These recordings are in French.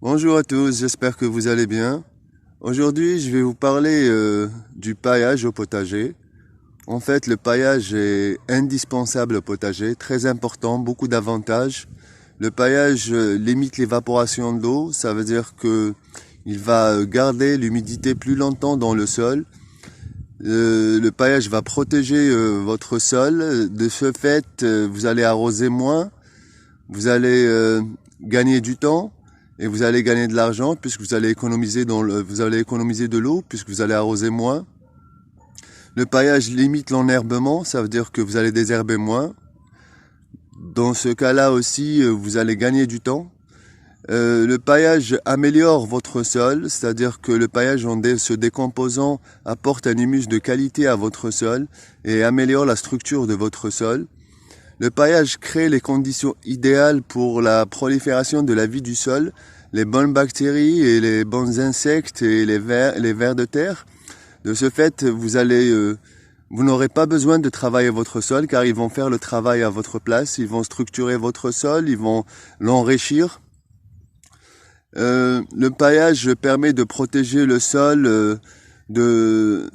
Bonjour à tous, j'espère que vous allez bien. Aujourd'hui, je vais vous parler du paillage au potager. En fait, le paillage est indispensable au potager, très important, beaucoup d'avantages. Le paillage limite l'évaporation de l'eau, ça veut dire que il va garder l'humidité plus longtemps dans le sol. Le paillage va protéger votre sol. De ce fait, vous allez arroser moins, vous allez gagner du temps et vous allez gagner de l'argent puisque vous allez économiser vous allez économiser de l'eau puisque vous allez arroser moins. Le paillage limite l'enherbement, ça veut dire que vous allez désherber moins. Dans ce cas-là aussi, vous allez gagner du temps. Le paillage améliore votre sol, c'est-à-dire que le paillage se décomposant apporte un humus de qualité à votre sol et améliore la structure de votre sol. Le paillage crée les conditions idéales pour la prolifération de la vie du sol, les bonnes bactéries et les bons insectes et les vers de terre. De ce fait, vous n'aurez pas besoin de travailler votre sol car ils vont faire le travail à votre place, ils vont structurer votre sol, ils vont l'enrichir. Le paillage permet de protéger le sol de,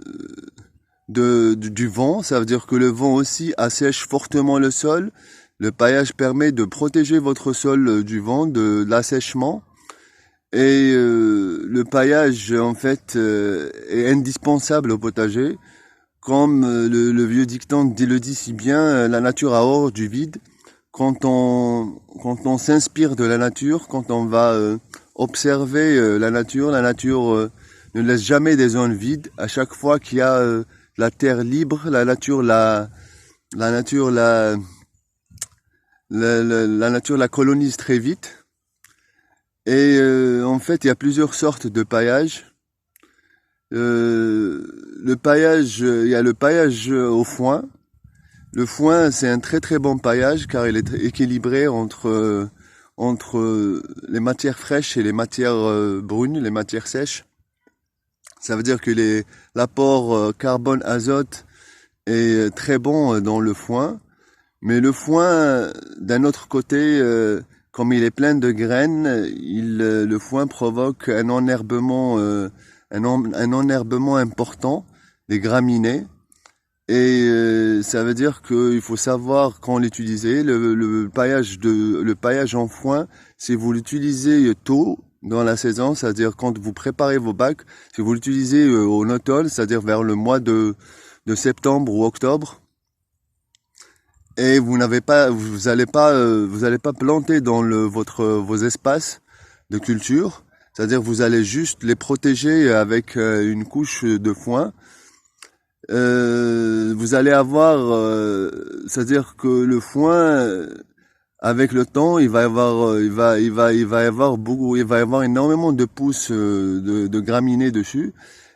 du vent, ça veut dire que le vent aussi assèche fortement le sol. Le paillage permet de protéger votre sol du vent, de l'assèchement. Et le paillage, en fait, est indispensable au potager. Comme le vieux dicton le dit si bien, la nature a horreur du vide. Quand on s'inspire de la nature, quand on va observer la nature ne laisse jamais des zones vides. À chaque fois qu'il y a la terre libre, la nature la nature la colonise très vite. Et en fait, il y a plusieurs sortes de paillage. Le paillage, il y a le paillage au foin. Le foin, c'est un très très bon paillage car il est équilibré entre les matières fraîches et les matières brunes, les matières sèches. Ça veut dire que l'apport carbone, azote est très bon dans le foin. Mais le foin, d'un autre côté, comme il est plein de graines, le foin provoque un enherbement, un enherbement important des graminées. Et ça veut dire qu'il faut savoir quand l'utiliser. Le paillage en foin, si vous l'utilisez tôt dans la saison, c'est-à-dire quand vous préparez vos bacs, si vous l'utilisez en automne, c'est-à-dire vers le mois de septembre ou octobre, et vous allez pas planter dans vos espaces de culture, c'est-à-dire vous allez juste les protéger avec une couche de foin. Vous allez avoir, c'est-à-dire que le foin, avec le temps, il va y avoir beaucoup, il va y avoir énormément de pousses de graminées dessus.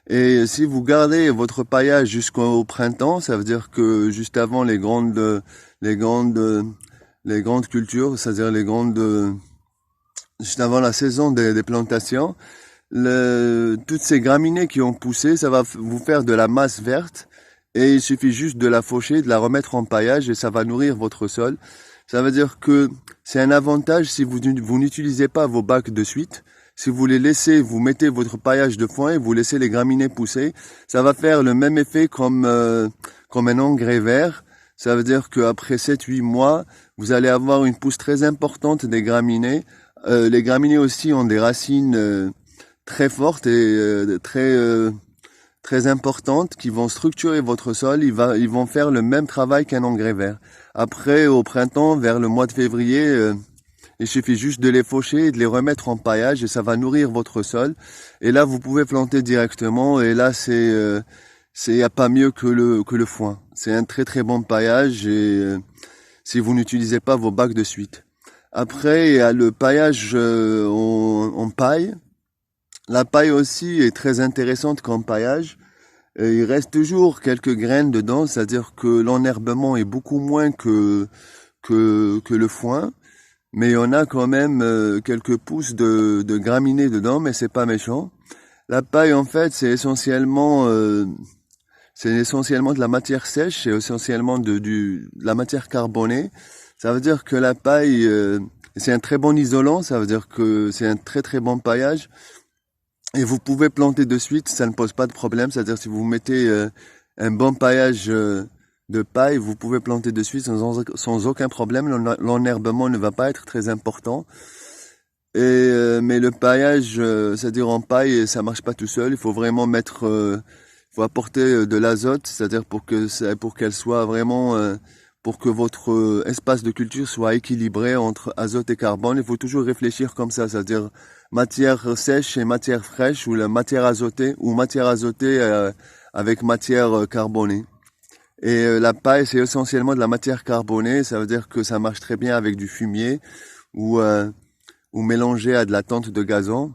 Et si vous gardez votre paillage jusqu'au printemps, ça veut dire que juste avant les grandes, les grandes cultures, c'est-à-dire juste avant la saison des plantations, toutes ces graminées qui ont poussé, ça va vous faire de la masse verte et il suffit juste de la faucher, de la remettre en paillage et ça va nourrir votre sol. Ça veut dire que c'est un avantage si vous n'utilisez pas vos bacs de suite. Si vous les laissez, vous mettez votre paillage de foin et vous laissez les graminées pousser, ça va faire le même effet comme un engrais vert. Ça veut dire qu'après 7-8 mois, vous allez avoir une pousse très importante des graminées. Les graminées aussi ont des racines très fortes et très importantes qui vont structurer votre sol. Ils vont faire le même travail qu'un engrais vert. Après, au printemps, vers le mois de février, il suffit juste de les faucher et de les remettre en paillage et ça va nourrir votre sol. Et là, vous pouvez planter directement et là, y a pas mieux que le foin. C'est un très très bon paillage et si vous n'utilisez pas vos bacs de suite. Après, il y a le paillage en paille. La paille aussi est très intéressante comme paillage. Et il reste toujours quelques graines dedans, c'est-à-dire que l'enherbement est beaucoup moins que le foin. Mais il y en a quand même quelques pousses de graminées dedans, mais c'est pas méchant. La paille, en fait, c'est essentiellement de la matière sèche, c'est essentiellement de la matière carbonée. Ça veut dire que la paille Et c'est un très bon isolant, ça veut dire que c'est un très très bon paillage. Et vous pouvez planter de suite, ça ne pose pas de problème. C'est-à-dire si vous mettez un bon paillage de paille, vous pouvez planter de suite sans aucun problème. L'enherbement ne va pas être très important. Mais le paillage, c'est-à-dire en paille, ça marche pas tout seul. Il faut vraiment faut apporter de l'azote, c'est-à-dire pour qu'elle soit vraiment, pour que votre espace de culture soit équilibré entre azote et carbone. Il faut toujours réfléchir comme ça, c'est-à-dire matière sèche et matière fraîche, ou la matière azotée, ou matière azotée avec matière carbonée. Et la paille, c'est essentiellement de la matière carbonée. Ça veut dire que ça marche très bien avec du fumier ou ou mélangé à de la tente de gazon.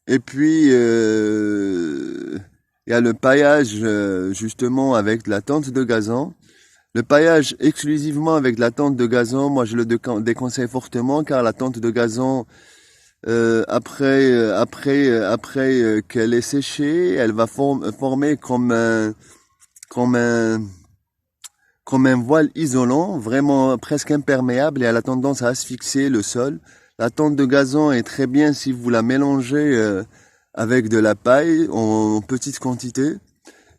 Et puis, il y a le paillage justement avec de la tente de gazon. Le paillage exclusivement avec de la tente de gazon, moi je le déconseille fortement, car la tente de gazon, après qu'elle est séchée, elle va former comme un, comme un voile isolant, vraiment presque imperméable, et elle a tendance à asphyxier le sol. La tente de gazon est très bien si vous la mélangez avec de la paille en petite quantité.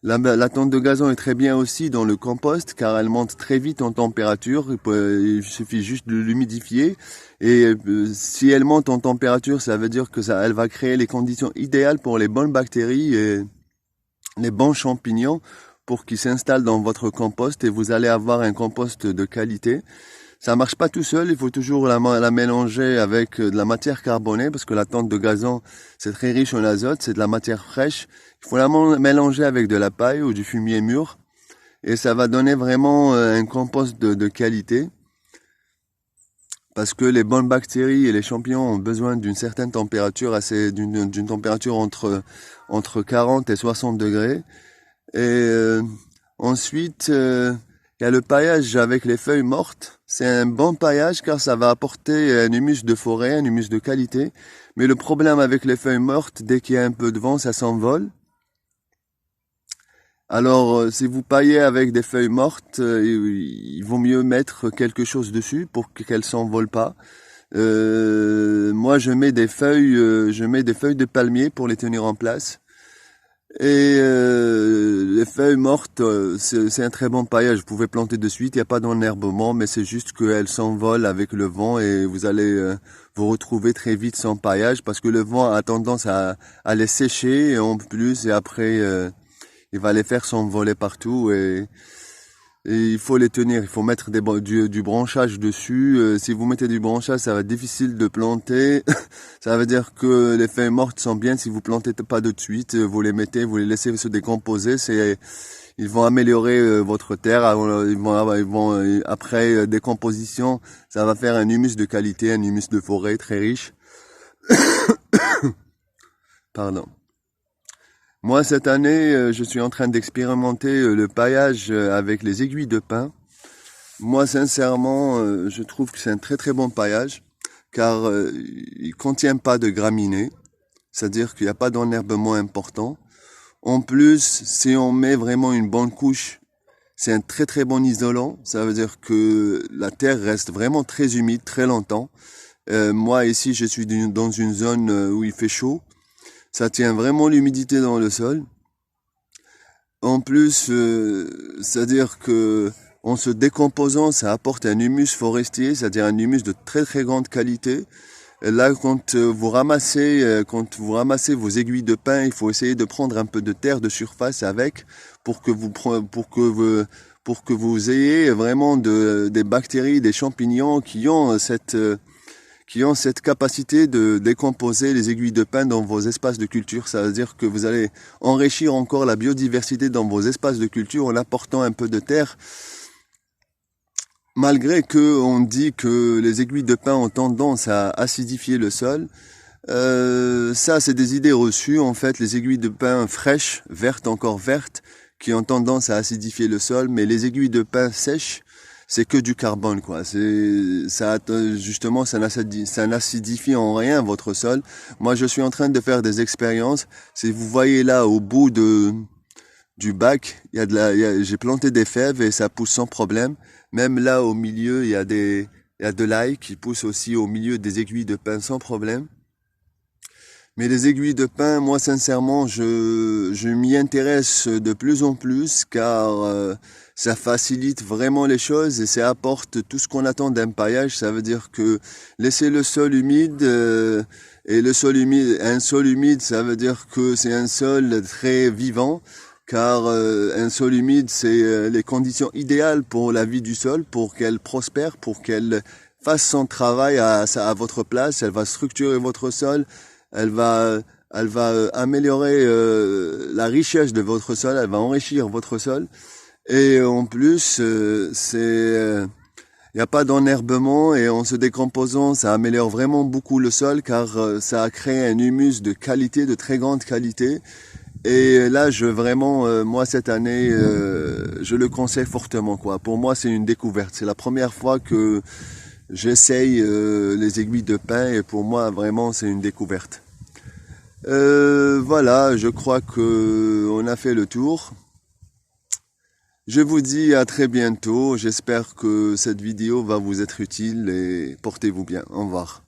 La tente de gazon est très bien aussi dans le compost, car elle monte très vite en température. Il suffit juste de l'humidifier. Et si elle monte en température, ça veut dire que elle va créer les conditions idéales pour les bonnes bactéries et les bons champignons pour qu'ils s'installent dans votre compost, et vous allez avoir un compost de qualité. Ça marche pas tout seul, il faut toujours la mélanger avec de la matière carbonée, parce que la tente de gazon, c'est très riche en azote, c'est de la matière fraîche. Il faut la mélanger avec de la paille ou du fumier mûr, et ça va donner vraiment un compost de qualité. Parce que les bonnes bactéries et les champignons ont besoin d'une certaine température, d'une température entre 40 et 60 degrés. Et ensuite, il y a le paillage avec les feuilles mortes. C'est un bon paillage car ça va apporter un humus de forêt, un humus de qualité. Mais le problème avec les feuilles mortes, dès qu'il y a un peu de vent, ça s'envole. Alors, si vous paillez avec des feuilles mortes, il vaut mieux mettre quelque chose dessus pour qu'elles s'envolent pas. Moi, je mets des feuilles de palmier pour les tenir en place. Et les feuilles mortes, c'est un très bon paillage. Vous pouvez planter de suite, il n'y a pas d'enherbement, mais c'est juste qu'elles s'envolent avec le vent, et vous allez vous retrouver très vite sans paillage, parce que le vent a tendance à les sécher et en plus, et après il va les faire s'envoler partout, et il faut les tenir. Il faut mettre du branchage dessus. Si vous mettez du branchage, ça va être difficile de planter. Ça veut dire que les feuilles mortes sont bien si vous plantez pas de suite. Vous les mettez, vous les laissez se décomposer. Ils vont améliorer votre terre. Après décomposition, ça va faire un humus de qualité, un humus de forêt très riche. Pardon. Moi, cette année, je suis en train d'expérimenter le paillage avec les aiguilles de pin. Moi, sincèrement, je trouve que c'est un très très bon paillage, car il contient pas de graminées, c'est-à-dire qu'il n'y a pas d'enherbement important. En plus, si on met vraiment une bonne couche, c'est un très très bon isolant. Ça veut dire que la terre reste vraiment très humide très longtemps. Moi, ici, je suis dans une zone où il fait chaud. Ça tient vraiment l'humidité dans le sol. En plus, c'est-à-dire que en se décomposant, ça apporte un humus forestier, c'est-à-dire un humus de très très grande qualité. Et là, quand vous ramassez vos aiguilles de pin, il faut essayer de prendre un peu de terre de surface avec, pour que vous ayez vraiment des bactéries, des champignons qui ont cette capacité de décomposer les aiguilles de pin dans vos espaces de culture. Ça veut dire que vous allez enrichir encore la biodiversité dans vos espaces de culture en apportant un peu de terre. Malgré que on dit que les aiguilles de pin ont tendance à acidifier le sol, ça c'est des idées reçues. En fait, les aiguilles de pin fraîches, encore vertes, qui ont tendance à acidifier le sol, mais les aiguilles de pin sèches, c'est que du carbone, quoi. Justement, ça n'acidifie en rien votre sol. Moi, je suis en train de faire des expériences. Si vous voyez là, au bout du bac, j'ai planté des fèves et ça pousse sans problème. Même là, au milieu, il y a Il y a de l'ail qui pousse aussi au milieu des aiguilles de pin sans problème. Mais les aiguilles de pin, moi sincèrement, je m'y intéresse de plus en plus car ça facilite vraiment les choses et ça apporte tout ce qu'on attend d'un paillage. Ça veut dire que laisser le sol humide et le sol humide, un sol humide, ça veut dire que c'est un sol très vivant car un sol humide, c'est les conditions idéales pour la vie du sol, pour qu'elle prospère, pour qu'elle fasse son travail à votre place. Elle va structurer votre sol. Elle va, elle va améliorer la richesse de votre sol, elle va enrichir votre sol. Et en plus, il n'y a pas d'enherbement et en se décomposant, ça améliore vraiment beaucoup le sol car ça a créé un humus de qualité, de très grande qualité. Et là, moi cette année, je le conseille fortement, quoi. Pour moi, c'est une découverte. C'est la première fois que j'essaye les aiguilles de pin et pour moi, vraiment, c'est une découverte. Voilà, je crois que on a fait le tour. Je vous dis à très bientôt. J'espère que cette vidéo va vous être utile et portez-vous bien. Au revoir.